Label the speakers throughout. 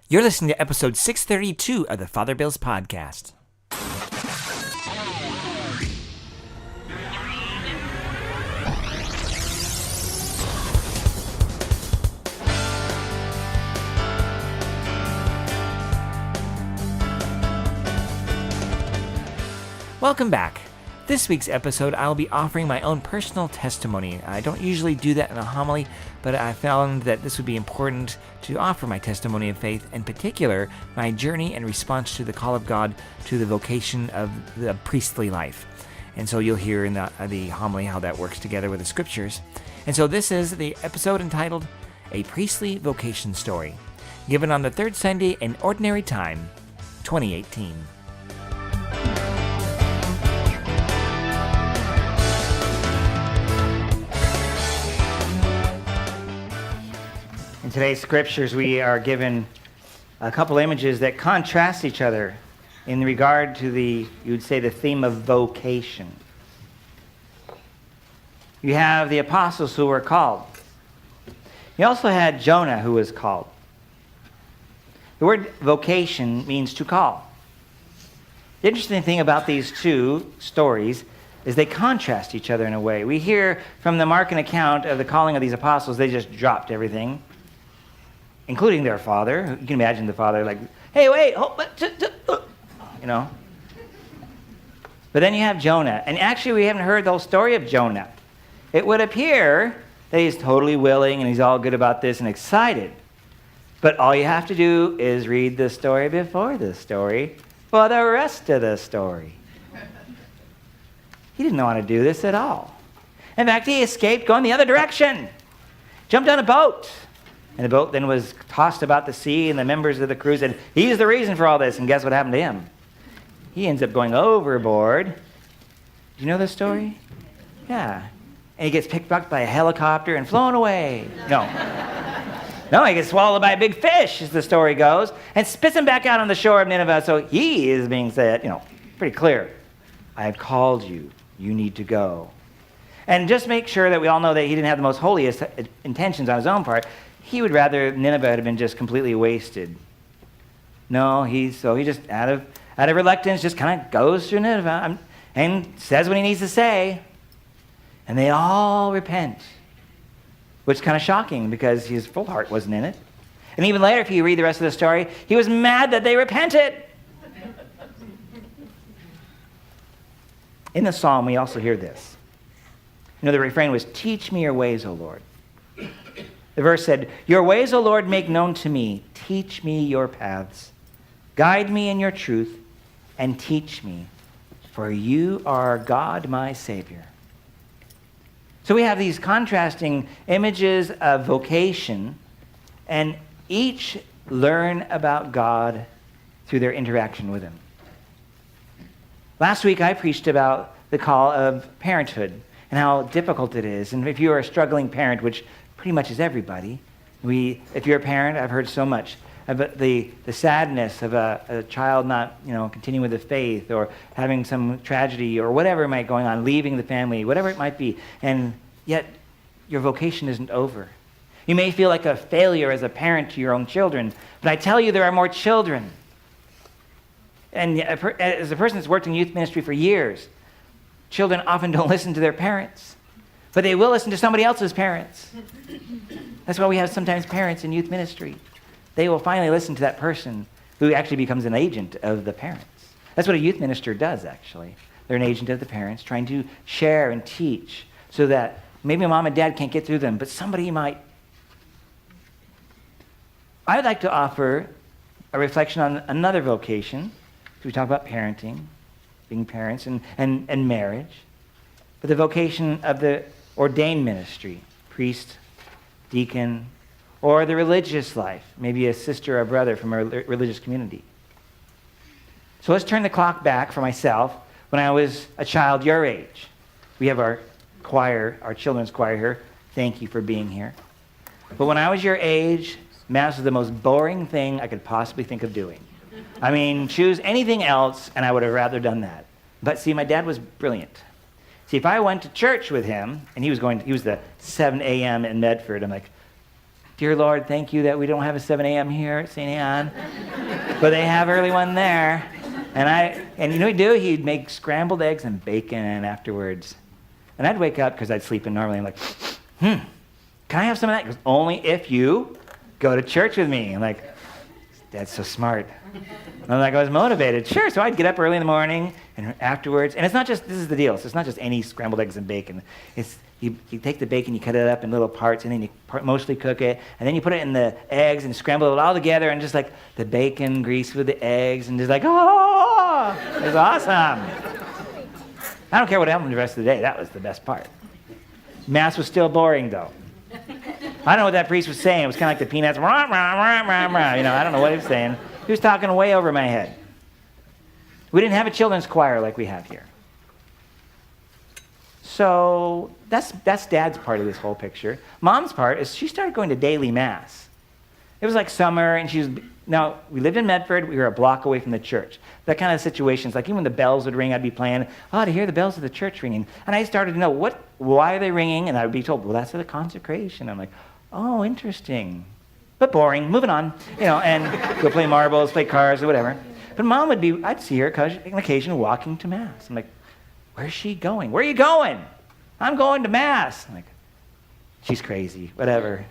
Speaker 1: You're listening to episode 632 of the Father Bills Podcast. Welcome back. This week's episode, I'll be offering my own personal testimony. I don't usually do that in a homily, but I found that this would be important to offer my testimony of faith, in particular, my journey and response to the call of God to the vocation of the priestly life. And so you'll hear in the homily how that works together with the scriptures. And so this is the episode entitled, A Priestly Vocation Story, given on the third Sunday in Ordinary Time, 2018. In today's scriptures, we are given a couple images that contrast each other in regard to you would say, the theme of vocation. You have the apostles who were called. You also had Jonah who was called. The word vocation means to call. The interesting thing about these two stories is they contrast each other in a way. We hear from the Markan account of the calling of these apostles, they just dropped everything, including their father. You can imagine the father like, hey, wait, you know. But then you have Jonah. And actually, we haven't heard the whole story of Jonah. It would appear that he's totally willing and he's all good about this and excited. But all you have to do is read the story before the story for the rest of the story. He didn't want to do this at all. In fact, he escaped going the other direction. Jumped on a boat. And the boat then was tossed about the sea, and the members of the crew said, he's the reason for all this. And guess what happened to him? He ends up going overboard. Do you know this story? Yeah. And he gets picked up by a helicopter and flown away. No, he gets swallowed by a big fish, as the story goes, and spits him back out on the shore of Nineveh. So he is being said, pretty clear. I have called you. You need to go. And just make sure that we all know that he didn't have the most holiest intentions on his own part. He would rather Nineveh had been just completely wasted. No, he just out of reluctance just kind of goes through Nineveh and says what he needs to say. And they all repent, which is kind of shocking because his full heart wasn't in it. And even later, if you read the rest of the story, he was mad that they repented. In the psalm, we also hear this. The refrain was, teach me your ways, O Lord. The verse said, your ways, O Lord, make known to me. Teach me your paths. Guide me in your truth and teach me, for you are God, my Savior. So we have these contrasting images of vocation, and each learn about God through their interaction with him. Last week, I preached about the call of parenthood and how difficult it is. And if you are a struggling parent, which pretty much is everybody, if you're a parent, I've heard so much about the sadness of a child not, continuing with the faith or having some tragedy or whatever might be going on, leaving the family, whatever it might be. And yet, your vocation isn't over. You may feel like a failure as a parent to your own children, but I tell you, there are more children. And as a person that's worked in youth ministry for years, children often don't listen to their parents, but they will listen to somebody else's parents. That's why we have sometimes parents in youth ministry. They will finally listen to that person who actually becomes an agent of the parents. That's what a youth minister does, actually. They're an agent of the parents, trying to share and teach so that maybe mom and dad can't get through them, but somebody might. I'd like to offer a reflection on another vocation. We talk about parenting, being parents, and marriage. But the vocation of the ordained ministry, priest, deacon, or the religious life, maybe a sister or brother from a religious community. So let's turn the clock back for myself when I was a child your age. We have our choir, our children's choir here. Thank you for being here. But when I was your age, Mass was the most boring thing I could possibly think of doing. Choose anything else, and I would have rather done that. But see, my dad was brilliant. See, if I went to church with him, and he was the 7 a.m. in Medford, I'm like, Dear Lord, thank you that we don't have a 7 a.m. here at St. Anne, but they have early one there. And you know what he'd do? He'd make scrambled eggs and bacon afterwards. And I'd wake up because I'd sleep in normally. I'm like, can I have some of that? He goes, only if you go to church with me. I'm like, Dad's so smart. I'm like, I was motivated. Sure, so I'd get up early in the morning and afterwards. And it's not just, this is the deal. So it's not just any scrambled eggs and bacon. It's you take the bacon, you cut it up in little parts, and then you mostly cook it. And then you put it in the eggs and scramble it all together, and just like the bacon grease with the eggs, and just like, oh, it was awesome. I don't care what happened the rest of the day. That was the best part. Mass was still boring, though. I don't know what that priest was saying. It was kind of like the Peanuts. Rah, rah, rah, rah, rah. You know, I don't know what he was saying. He was talking way over my head. We didn't have a children's choir like we have here. So that's Dad's part of this whole picture. Mom's part is she started going to daily Mass. It was like summer, and now, we lived in Medford. We were a block away from the church. That kind of situations, like even when the bells would ring, I'd be playing, to hear the bells of the church ringing. And I started to know, why are they ringing? And I would be told, well, that's for the consecration. I'm like, oh, interesting. But boring, moving on. And go play marbles, play cards, or whatever. But Mom I'd see her on occasion walking to Mass. I'm like, where's she going? Where are you going? I'm going to Mass. I'm like, she's crazy, whatever.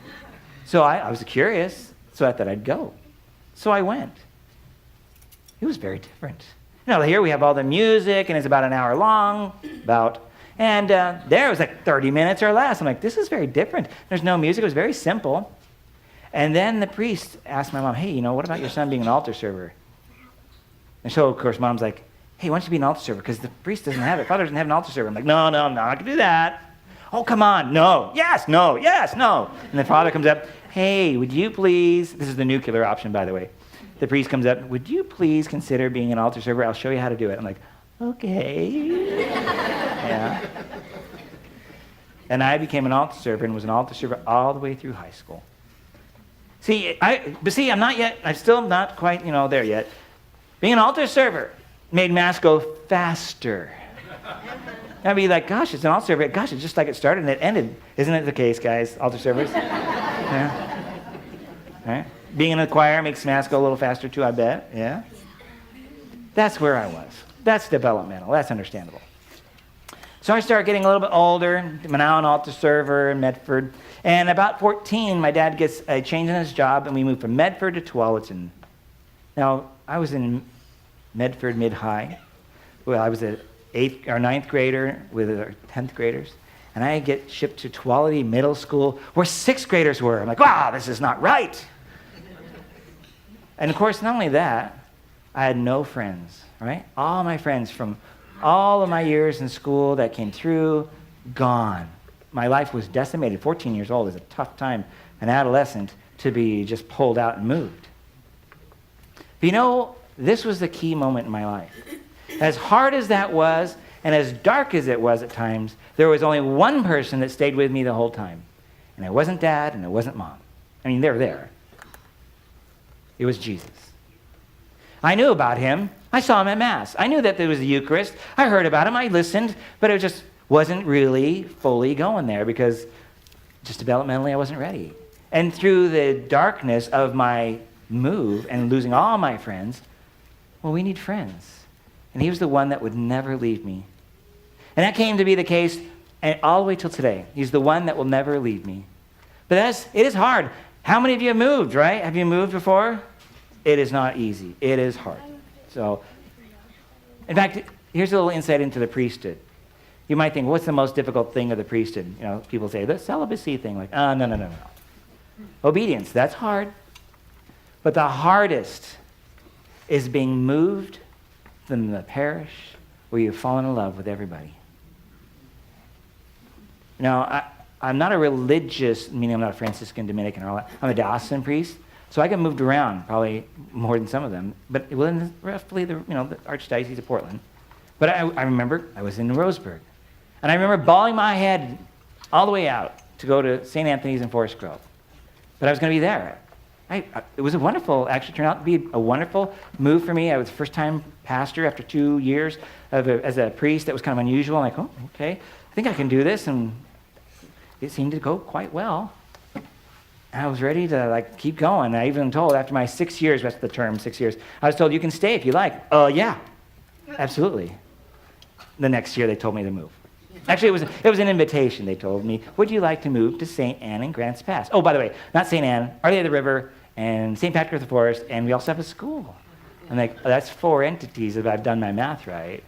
Speaker 1: So I was curious, so I thought I'd go. So I went. It was very different. Here we have all the music, and it's about an hour long, and there it was like 30 minutes or less. I'm like, this is very different. There's no music. It was very simple. And then the priest asked my mom, hey, what about your son being an altar server? And so, of course, Mom's like, hey, why don't you be an altar server? Because the priest doesn't have it. Father doesn't have an altar server. I'm like, no, I can do that. Oh, come on. No. Yes, no. Yes, no. And the father comes up, hey, would you please, this is the nuclear option, by the way. The priest comes up, would you please consider being an altar server? I'll show you how to do it. I'm like, okay. Yeah. And I became an altar server and was an altar server all the way through high school. I'm still not quite, there yet. Being an altar server made Mass go faster. I'd be like, gosh, it's an altar server. Gosh, it's just like it started and it ended. Isn't it the case, guys, altar servers? Yeah. Right? Being in a choir makes Mass go a little faster too, I bet. Yeah. That's where I was. That's developmental. That's understandable. So I started getting a little bit older. I'm now an altar server in Medford. And about 14, my dad gets a change in his job, and we moved from Medford to Tualatin. Now, I was in Medford mid-high. Well, I was an 8th or 9th grader with our 10th graders. And I get shipped to Tualatin Middle School, where 6th graders were. I'm like, wow, this is not right. And of course, not only that, I had no friends, right? All my friends from all of my years in school that came through, gone. My life was decimated. 14 years old is a tough time, an adolescent, to be just pulled out and moved. But this was the key moment in my life. As hard as that was, and as dark as it was at times, there was only one person that stayed with me the whole time. And it wasn't Dad, and it wasn't Mom. I mean, they were there. It was Jesus. I knew about him. I saw him at Mass. I knew that there was the Eucharist. I heard about him. I listened, but it just wasn't really fully going there because just developmentally I wasn't ready. And through the darkness of my move and losing all my friends, well, we need friends. And he was the one that would never leave me. And that came to be the case all the way till today. He's the one that will never leave me. But it is hard. How many of you have moved, right? Have you moved before? It is not easy. It is hard. So, in fact, here's a little insight into the priesthood. You might think, what's the most difficult thing of the priesthood? People say, the celibacy thing. Like, no. Obedience, that's hard. But the hardest is being moved from the parish where you've fallen in love with everybody. Now, I'm not a religious, meaning I'm not a Franciscan, Dominican, or all that. I'm a diocesan priest, so I get moved around probably more than some of them, but within roughly the Archdiocese of Portland. But I remember I was in Roseburg, and I remember bawling my head all the way out to go to St. Anthony's in Forest Grove. But I was going to be there. It was actually turned out to be a wonderful move for me. I was the first-time pastor after 2 years as a priest. That was kind of unusual. I'm like, oh, okay, I think I can do this, and it seemed to go quite well. I was ready to keep going. I even told after my 6 years, that's the term, 6 years, I was told you can stay if you like. Yeah, absolutely. The next year they told me to move. Actually, it was an invitation. They told me, would you like to move to St. Anne in Grants Pass? Oh, by the way, not St. Anne, Our Lady of the River, and St. Patrick of the Forest, and we also have a school. I'm like, that's 4 entities if I've done my math right.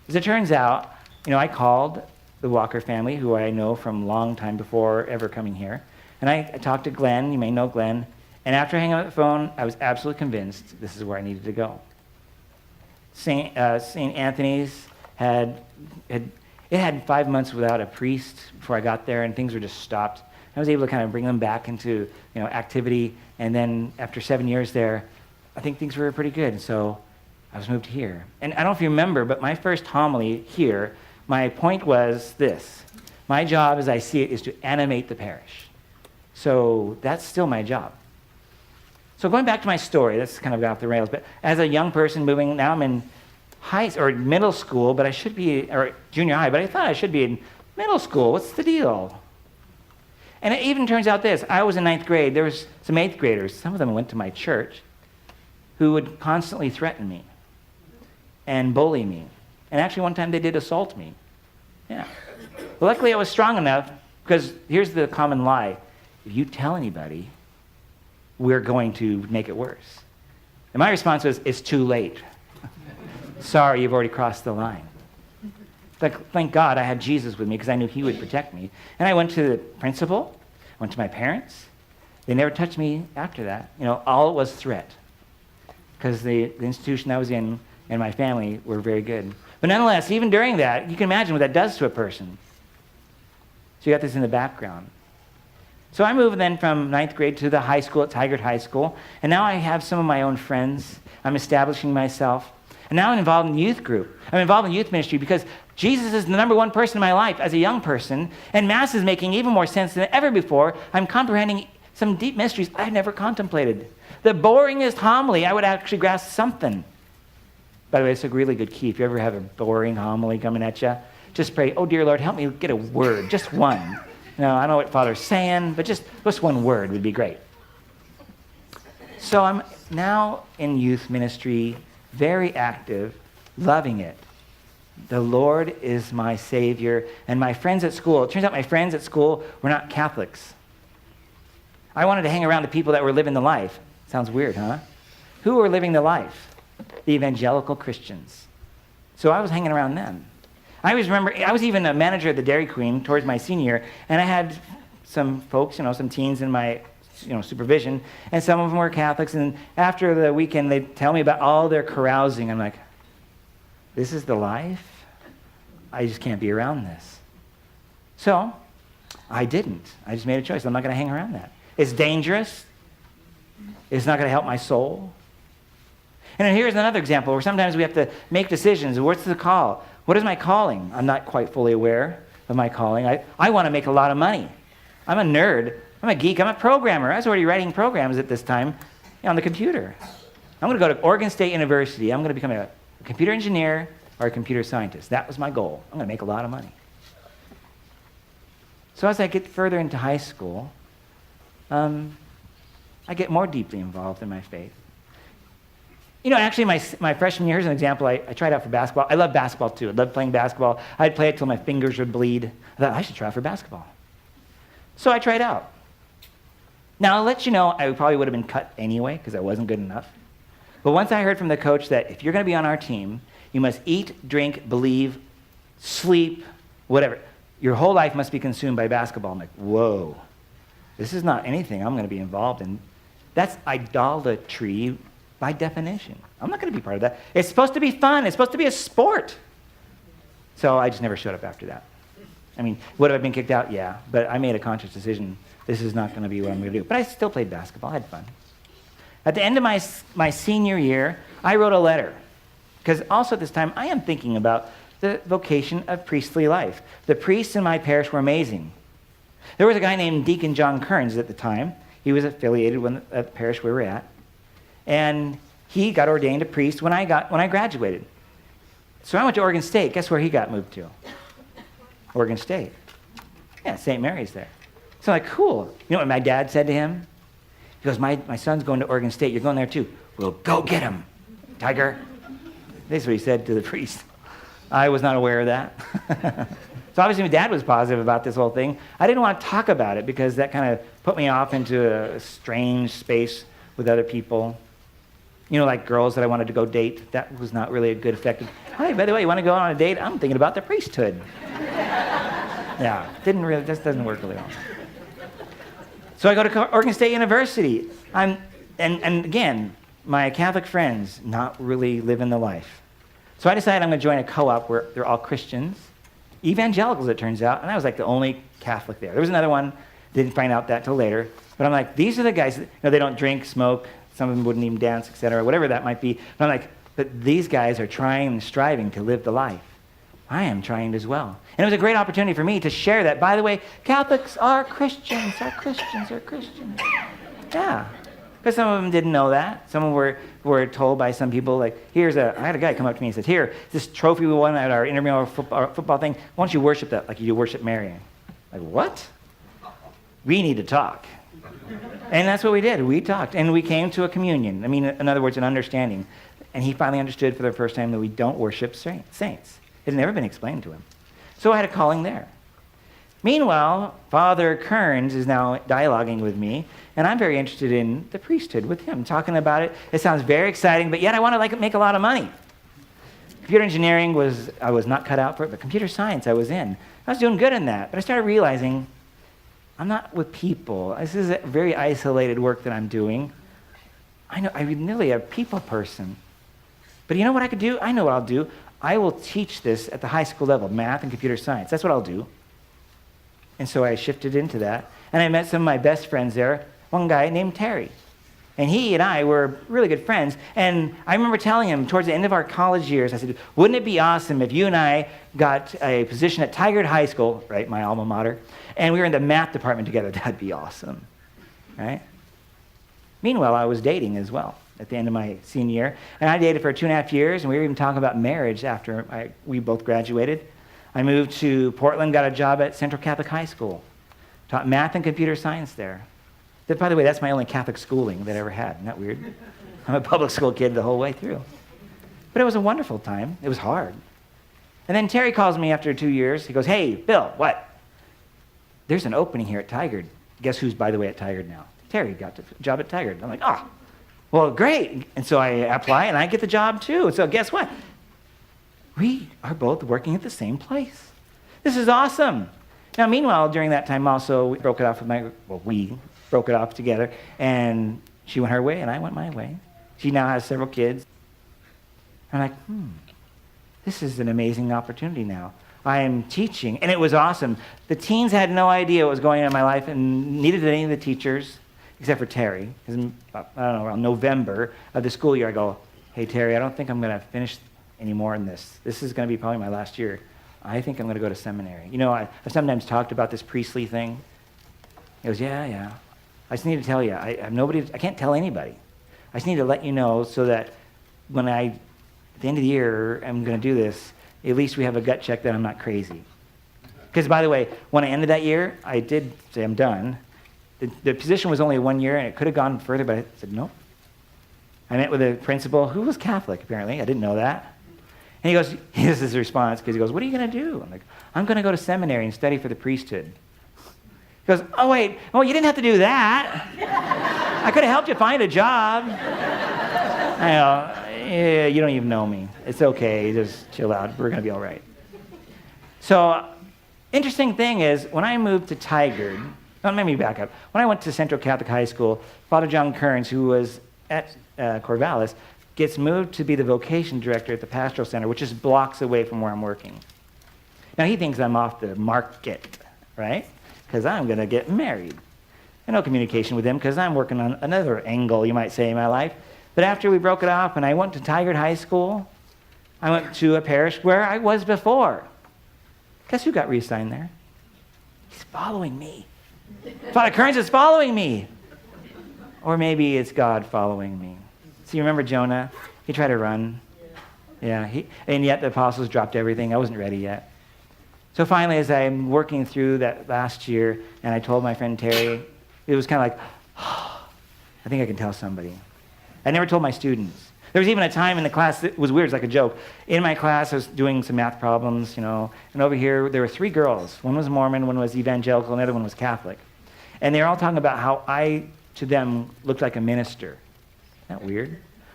Speaker 1: As it turns out, I called the Walker family, who I know from a long time before ever coming here, and I talked to Glenn. You may know Glenn. And after hanging up the phone, I was absolutely convinced this is where I needed to go. St. Anthony's had 5 months without a priest before I got there, and things were just stopped. I was able to kind of bring them back into activity, and then after 7 years there, I think things were pretty good. So I was moved here. And I don't know if you remember, but my first homily here, my point was this. My job, as I see it, is to animate the parish. So that's still my job. So going back to my story, that's kind of got off the rails, but as a young person moving, now I'm in middle school, but I should be, or junior high, but I thought I should be in middle school. What's the deal? And it even turns out this. I was in 9th grade. There was some 8th graders. Some of them went to my church who would constantly threaten me and bully me. And actually one time they did assault me. Yeah. Well, luckily I was strong enough, because here's the common lie. If you tell anybody, we're going to make it worse. And my response was, it's too late. Sorry, you've already crossed the line. Thank God I had Jesus with me, because I knew he would protect me. And I went to the principal, went to my parents. They never touched me after that. All it was threat, because the institution I was in and my family were very good. But nonetheless, even during that, you can imagine what that does to a person. So you got this in the background. So I moved then from 9th grade to the high school at Tigard High School, and now I have some of my own friends. I'm establishing myself. And now I'm involved in the youth group. I'm involved in youth ministry because Jesus is the number one person in my life as a young person, and Mass is making even more sense than ever before. I'm comprehending some deep mysteries I've never contemplated. The boringest homily, I would actually grasp something. By the way, it's a really good key. If you ever have a boring homily coming at you, just pray, oh, dear Lord, help me get a word, just one. I don't know what Father's saying, but just one word would be great. So I'm now in youth ministry, very active, loving it. The Lord is my Savior. And my friends at school, it turns out my friends at school were not Catholics. I wanted to hang around the people that were living the life. Sounds weird, huh? Who were living the life? The evangelical Christians. So I was hanging around them. I always remember, I was even a manager of the Dairy Queen towards my senior year, and I had some folks, some teens in my supervision, and some of them were Catholics, and after the weekend, they'd tell me about all their carousing. I'm like, this is the life? I just can't be around this. So, I didn't. I just made a choice. I'm not going to hang around that. It's dangerous. It's not going to help my soul. And here's another example where sometimes we have to make decisions. What's the call? What is my calling? I'm not quite fully aware of my calling. I want to make a lot of money. I'm a nerd. I'm a geek. I'm a programmer. I was already writing programs at this time on the computer. I'm going to go to Oregon State University. I'm going to become a computer engineer or a computer scientist. That was my goal. I'm going to make a lot of money. So as I get further into high school, I get more deeply involved in my faith. Actually, my freshman year, here's an example. I tried out for basketball. I love basketball, too. I love playing basketball. I'd play it till my fingers would bleed. I thought, I should try out for basketball. So I tried out. Now, I'll let you know, I probably would have been cut anyway because I wasn't good enough. But once I heard from the coach that if you're going to be on our team, you must eat, drink, believe, sleep, whatever. Your whole life must be consumed by basketball. I'm like, whoa, this is not anything I'm going to be involved in. That's idolatry by definition. I'm not going to be part of that. It's supposed to be fun. It's supposed to be a sport. So I just never showed up after that. Would I have been kicked out? Yeah. But I made a conscious decision. This is not going to be what I'm going to do. But I still played basketball. I had fun. At the end of my senior year, I wrote a letter. Because also at this time, I am thinking about the vocation of priestly life. The priests in my parish were amazing. There was a guy named Deacon John Kearns at the time. He was affiliated with the parish we were at. And he got ordained a priest when I graduated. So I went to Oregon State. Guess where he got moved to? Oregon State. Yeah, St. Mary's there. So I'm like, cool. You know what my dad said to him? He goes, my son's going to Oregon State. You're going there too. Well, go get him, Tiger. This is what he said to the priest. I was not aware of that. So obviously my dad was positive about this whole thing. I didn't want to talk about it because that kind of put me off into a strange space with other people. You know, like girls that I wanted to go date. That was not really a good effect. Hey, by the way, you want to go on a date? I'm thinking about the priesthood. Yeah, this doesn't work really well. So I go to Oregon State University. And again, my Catholic friends not really living the life. So I decided I'm going to join a co-op where they're all Christians, evangelicals it turns out, and I was like the only Catholic there. There was another one, didn't find out that till later. But I'm like, these are the guys, they don't drink, smoke, some of them wouldn't even dance, etc., whatever that might be. But I'm like, but these guys are trying and striving to live the life. I am trying as well. And it was a great opportunity for me to share that. By the way, Catholics are Christians, are Christians, are Christians. Yeah. Because some of them didn't know that. Some of them were told by some people, like, I had a guy come up to me and said, here, this trophy we won at our intramural football thing, why don't you worship that like you worship Mary? Like, what? We need to talk. And that's what we did. We talked, and we came to a communion. I mean, in other words, an understanding. And he finally understood for the first time that we don't worship saints. It had never been explained to him. So I had a calling there. Meanwhile, Father Kearns is now dialoguing with me, and I'm very interested in the priesthood with him, talking about it. It sounds very exciting, but yet I want to make a lot of money. Computer engineering I was not cut out for it, but computer science I was in. I was doing good in that, but I started realizing I'm not with people. This is a very isolated work that I'm doing. I'm really a people person. But you know what I could do? I know what I'll do. I will teach this at the high school level, math and computer science. That's what I'll do. And so I shifted into that. And I met some of my best friends there, one guy named Terry. And he and I were really good friends. And I remember telling him towards the end of our college years, I said, wouldn't it be awesome if you and I got a position at Tigard High School, right, my alma mater, and we were in the math department together? That'd be awesome, right? Meanwhile, I was dating as well at the end of my senior year. And I dated for 2.5 years, and we were even talking about marriage after we both graduated. I moved to Portland, got a job at Central Catholic High School, taught math and computer science there. By the way, that's my only Catholic schooling that I ever had. Isn't that weird? I'm a public school kid the whole way through. But it was a wonderful time. It was hard. And then Terry calls me after 2 years. He goes, hey, Bill, what? There's an opening here at Tigard. Guess who's, by the way, at Tigard now? Terry got the job at Tigard. I'm like, well, great. And so I apply, and I get the job too. And so guess what? We are both working at the same place. This is awesome. Now, meanwhile, during that time also, we broke it off together, and she went her way, and I went my way. She now has several kids. I'm like, this is an amazing opportunity now. I am teaching, and it was awesome. The teens had no idea what was going on in my life, and neither did any of the teachers, except for Terry. Because I don't know, around November of the school year, I go, hey, Terry, I don't think I'm going to finish any more in this. This is going to be probably my last year. I think I'm going to go to seminary. You know, I've sometimes talked about this priestly thing. He goes, yeah. I just need to tell you, I can't tell anybody. I just need to let you know so that when at the end of the year, I'm going to do this, at least we have a gut check that I'm not crazy. Because, by the way, when I ended that year, I did say I'm done. The position was only 1 year, and it could have gone further, but I said no. I met with a principal who was Catholic, apparently. I didn't know that. And he goes, here's his response, because he goes, what are you going to do? I'm like, I'm going to go to seminary and study for the priesthood. He goes, oh, wait, you didn't have to do that. I could have helped you find a job. I know, yeah, you don't even know me. It's okay, just chill out. We're going to be all right. So, interesting thing is, when I moved to Tigard, let me back up. When I went to Central Catholic High School, Father John Kearns, who was at Corvallis, gets moved to be the vocation director at the pastoral center, which is blocks away from where I'm working. Now, he thinks I'm off the market, right? Because I'm going to get married. And no communication with him because I'm working on another angle, you might say, in my life. But after we broke it off and I went to Tigard High School, I went to a parish where I was before. Guess who got reassigned there? He's following me. Father Kearns is following me. Or maybe it's God following me. So you remember Jonah? He tried to run. Yeah, and yet the apostles dropped everything. I wasn't ready yet. So finally, as I'm working through that last year, and I told my friend Terry, it was kind of like, oh, I think I can tell somebody. I never told my students. There was even a time in the class that was weird, it's like a joke. In my class, I was doing some math problems, and over here, there were 3 girls. One was Mormon, one was evangelical, and the other one was Catholic. And they were all talking about how I, to them, looked like a minister. Isn't that weird?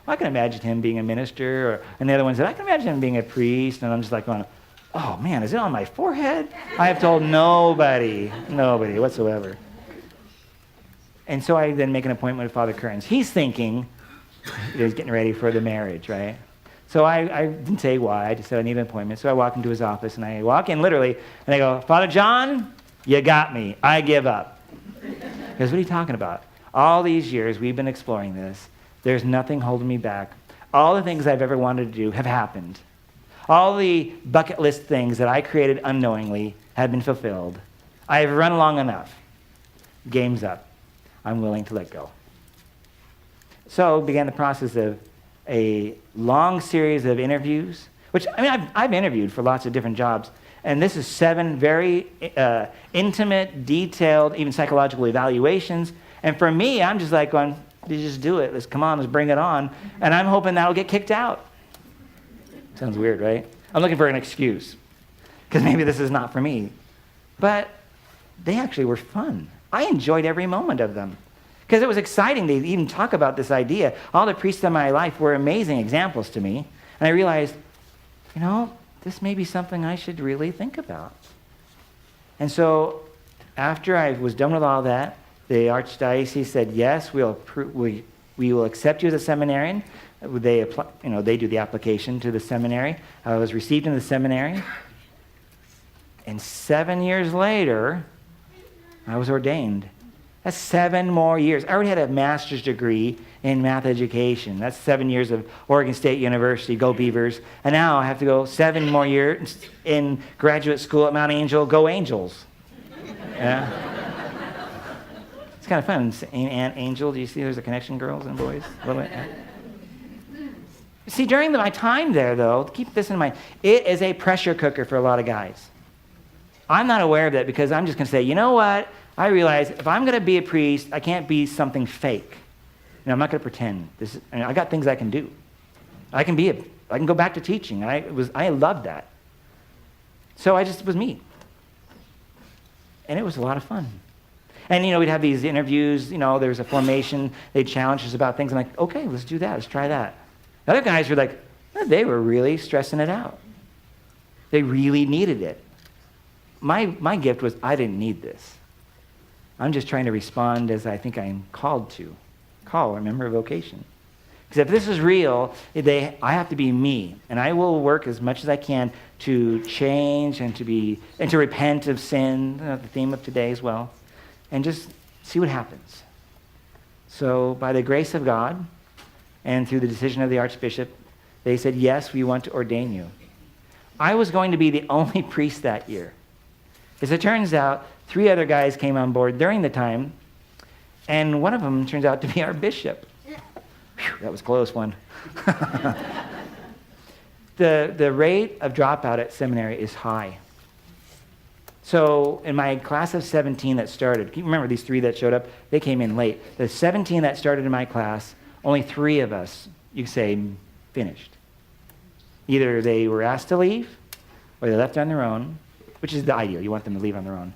Speaker 1: Well, I can imagine him being a minister, and the other one said, I can imagine him being a priest, and I'm just like going, oh man, is it on my forehead? I have told nobody whatsoever. And so I then make an appointment with Father Kearns. He's thinking he's getting ready for the marriage, right? So I didn't say why, I just said I need an appointment. So I walk into his office, and I walk in literally, and I go, Father John, you got me. I give up. He goes, what are you talking about? All these years we've been exploring this. There's nothing holding me back. All the things I've ever wanted to do have happened. All the bucket list things that I created unknowingly have been fulfilled. I have run long enough. Game's up. I'm willing to let go. So began the process of a long series of interviews, which, I've interviewed for lots of different jobs, and this is 7 very intimate, detailed, even psychological evaluations. And for me, I'm just like going, you just do it. Let's bring it on. And I'm hoping that'll get kicked out. Sounds weird, right? I'm looking for an excuse, because maybe this is not for me. But they actually were fun. I enjoyed every moment of them, because it was exciting to even talk about this idea. All the priests in my life were amazing examples to me. And I realized, this may be something I should really think about. And so after I was done with all that, the Archdiocese said, yes, we will accept you as a seminarian. They do the application to the seminary. I was received in the seminary. And 7 years later, I was ordained. That's 7 more years. I already had a master's degree in math education. That's 7 years of Oregon State University, go Beavers. And now I have to go 7 more years in graduate school at Mount Angel, go Angels. Yeah. It's kind of fun. Aunt Angel, do you see there's a connection, girls and boys? A little bit. Yeah. See, during my time there, though, keep this in mind, it is a pressure cooker for a lot of guys. I'm not aware of that, because I'm just going to say, you know what? I realize if I'm going to be a priest, I can't be something fake. I'm not going to pretend. I got things I can do. I can go back to teaching. I loved that. So I just was me. And it was a lot of fun. And, we'd have these interviews, there was a formation, they'd challenge us about things. I'm like, okay, let's do that, let's try that. The other guys were like, they were really stressing it out. They really needed it. My gift was, I didn't need this. I'm just trying to respond as I think I'm called to. Remember, vocation. Because if this is real, I have to be me, and I will work as much as I can to change and to repent of sin, the theme of today as well, and just see what happens. So by the grace of God and through the decision of the Archbishop, they said, yes, we want to ordain you. I was going to be the only priest that year. As it turns out, 3 other guys came on board during the time, and one of them turns out to be our bishop. Whew, that was a close one. The rate of dropout at seminary is high. So in my class of 17 that started, you remember these 3 that showed up? They came in late. The 17 that started in my class, only 3 of us, you could say, finished. Either they were asked to leave, or they left on their own, which is the ideal. You want them to leave on their own.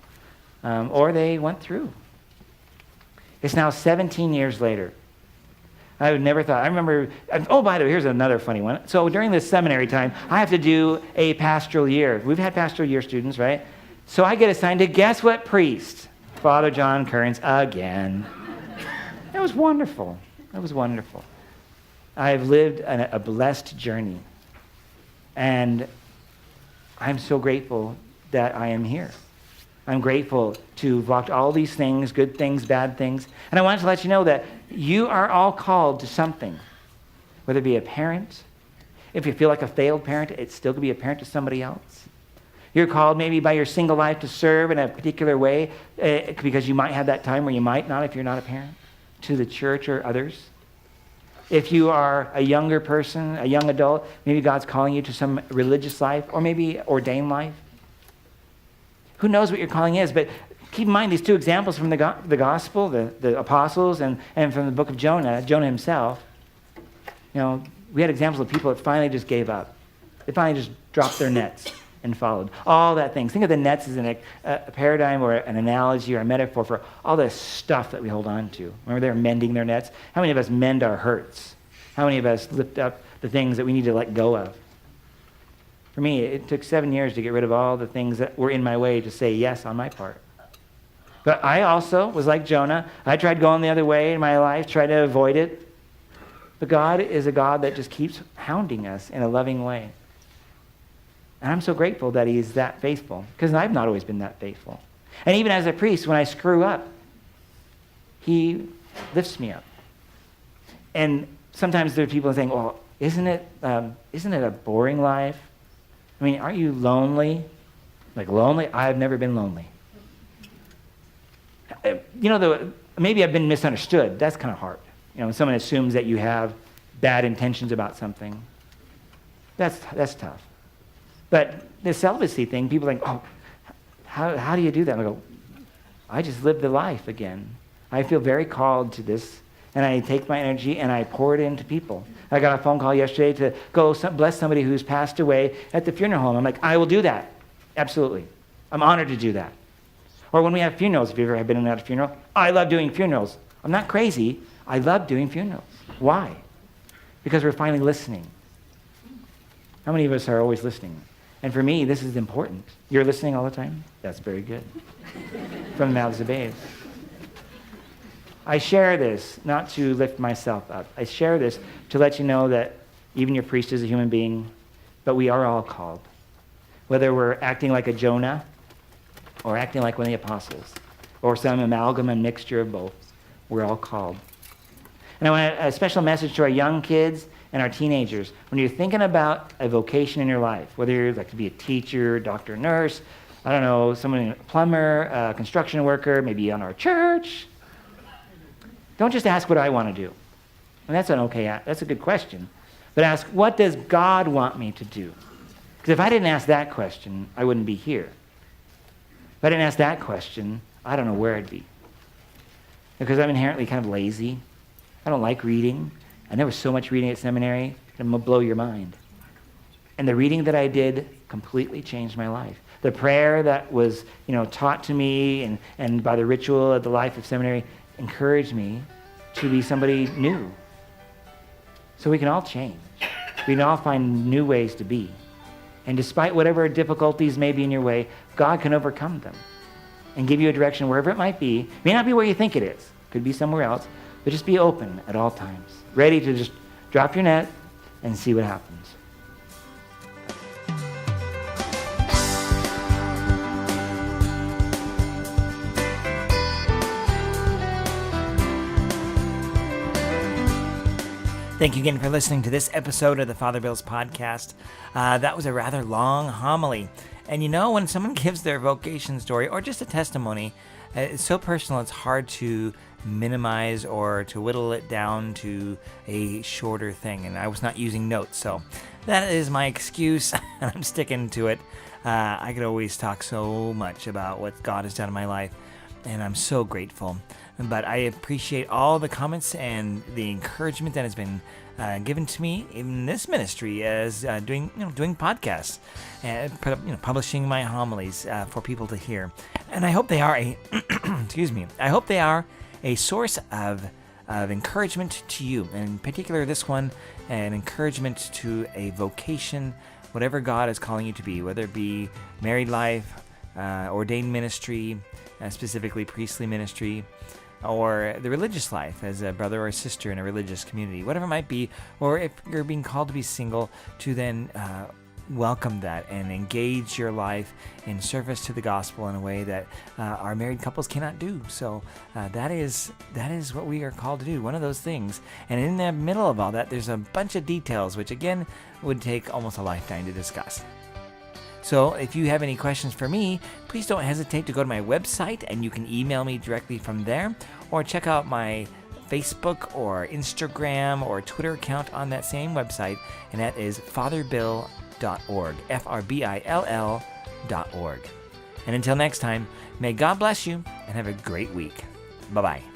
Speaker 1: Or they went through. It's now 17 years later. I would never thought. I remember, oh, by the way, here's another funny one. So during this seminary time, I have to do a pastoral year. We've had pastoral year students, right? So I get assigned to guess what priest? Father John Kearns again. It was wonderful. It was wonderful. I've lived a blessed journey. And I'm so grateful that I am here. I'm grateful to have walked all these things, good things, bad things. And I wanted to let you know that you are all called to something, whether it be a parent. If you feel like a failed parent, it's still going to be a parent to somebody else. You're called maybe by your single life to serve in a particular way because you might have that time where you might not if you're not a parent, to the church or others. If you are a younger person, a young adult, maybe God's calling you to some religious life or maybe ordained life. Who knows what your calling is? But keep in mind these two examples from the gospel, the apostles, and from the book of Jonah himself. We had examples of people that finally just gave up. They finally just dropped their nets and followed. All that things. Think of the nets as a paradigm or an analogy or a metaphor for all the stuff that we hold on to. Remember they were mending their nets? How many of us mend our hurts? How many of us lift up the things that we need to let go of? For me, it took 7 years to get rid of all the things that were in my way to say yes on my part. But I also was like Jonah. I tried going the other way in my life, tried to avoid it. But God is a God that just keeps hounding us in a loving way. And I'm so grateful that he's that faithful, because I've not always been that faithful. And even as a priest, when I screw up, he lifts me up. And sometimes there are people saying, well, isn't it a boring life? I mean, aren't you lonely? Like lonely? I've never been lonely. Maybe I've been misunderstood. That's kind of hard. When someone assumes that you have bad intentions about something, that's tough. But the celibacy thing, people think, oh, how do you do that? And I go, I just live the life again. I feel very called to this, and I take my energy and I pour it into people. I got a phone call yesterday to go bless somebody who's passed away at the funeral home. I'm like, I will do that. Absolutely. I'm honored to do that. Or when we have funerals, if you've ever been at a funeral, I love doing funerals. I'm not crazy. I love doing funerals. Why? Because we're finally listening. How many of us are always listening? And for me, this is important. You're listening all the time? That's very good. From the mouths of babes. I share this not to lift myself up. I share this to let you know that even your priest is a human being, but we are all called. Whether we're acting like a Jonah or acting like one of the apostles or some amalgam and mixture of both, we're all called. And I want a special message to our young kids and our teenagers. When you're thinking about a vocation in your life, whether you'd like to be a teacher, doctor, nurse, I don't know, someone, a plumber, a construction worker, maybe on our church, don't just ask what I want to do. And that's a good question. But ask, what does God want me to do? Because if I didn't ask that question, I wouldn't be here. If I didn't ask that question, I don't know where I'd be. Because I'm inherently kind of lazy. I don't like reading. And there was so much reading at seminary, it will blow your mind. And the reading that I did completely changed my life. The prayer that was, taught to me and by the ritual of the life of seminary encouraged me to be somebody new. So we can all change. We can all find new ways to be. And despite whatever difficulties may be in your way, God can overcome them and give you a direction wherever it might be. It may not be where you think it is. It could be somewhere else. But just be open at all times, ready to just drop your net and see what happens. Thank you again for listening to this episode of the Father Bill's podcast. That was a rather long homily. And when someone gives their vocation story or just a testimony, it's so personal, it's hard to minimize or to whittle it down to a shorter thing. And I was not using notes, so that is my excuse, and I'm sticking to it. I could always talk so much about what God has done in my life, and I'm so grateful. But I appreciate all the comments and the encouragement that has been given to me in this ministry as doing podcasts and publishing my homilies for people to hear. And I hope they are I hope they are a source of encouragement to you, and in particular this one, an encouragement to a vocation, whatever God is calling you to be, whether it be married life, ordained ministry, specifically priestly ministry, or the religious life as a brother or a sister in a religious community, whatever it might be, or if you're being called to be single, to then welcome that and engage your life in service to the gospel in a way that our married couples cannot do. So that is what we are called to do, one of those things. And in the middle of all that, there's a bunch of details, which again would take almost a lifetime to discuss. So if you have any questions for me, please don't hesitate to go to my website, and you can email me directly from there, or check out my Facebook or Instagram or Twitter account on that same website, and that is fatherbill.org, FRBILL.org.
Speaker 2: And until next time, may God bless you and have a great week. Bye-bye.